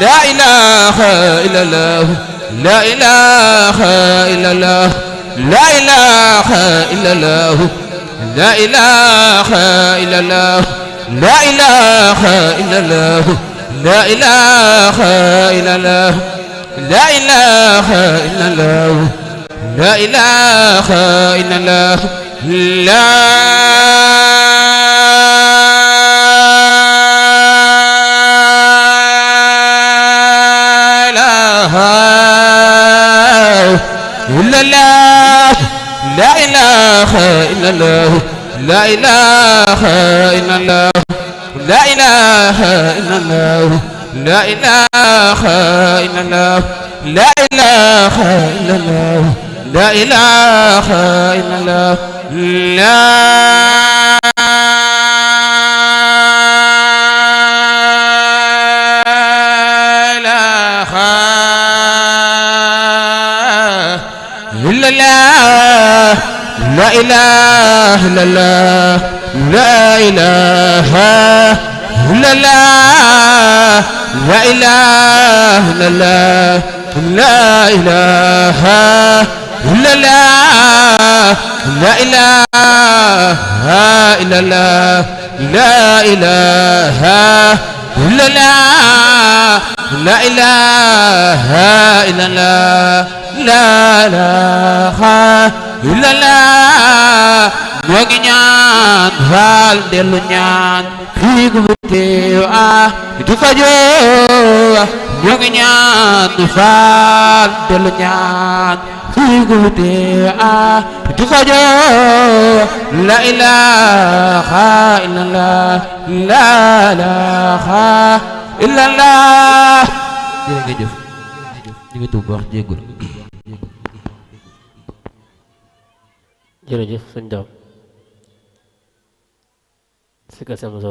لا إله إلا الله لا إله إلا الله لا إله إلا الله لا إله إلا الله لا إله إلا الله لا إله إلا الله لا إله إلا الله لا إله إلا الله لا إلا الله لا إله إلا الله لا إله إلا الله لا إله إلا الله لا إله إلا الله لا إله إلا الله لا إله إلا الله لا إلا الله لا إله إلا الله لا إله إلا الله لا إله إلا الله لا إله إلا الله لا إله إلا الله لا إله إلا الله لا إله إلا الله لا إله إلا الله ñoo ngi ñaan faal dellu ñaan fii gu teew du fajoo ñoo ngi ñaan faal dellu ñaan fii gu teew du fajoo la ilaha illallah la ilaha illallah jërëjëf ñu ngi tuub wax jéggul jërëjëf sëñ Daam si ka sama solo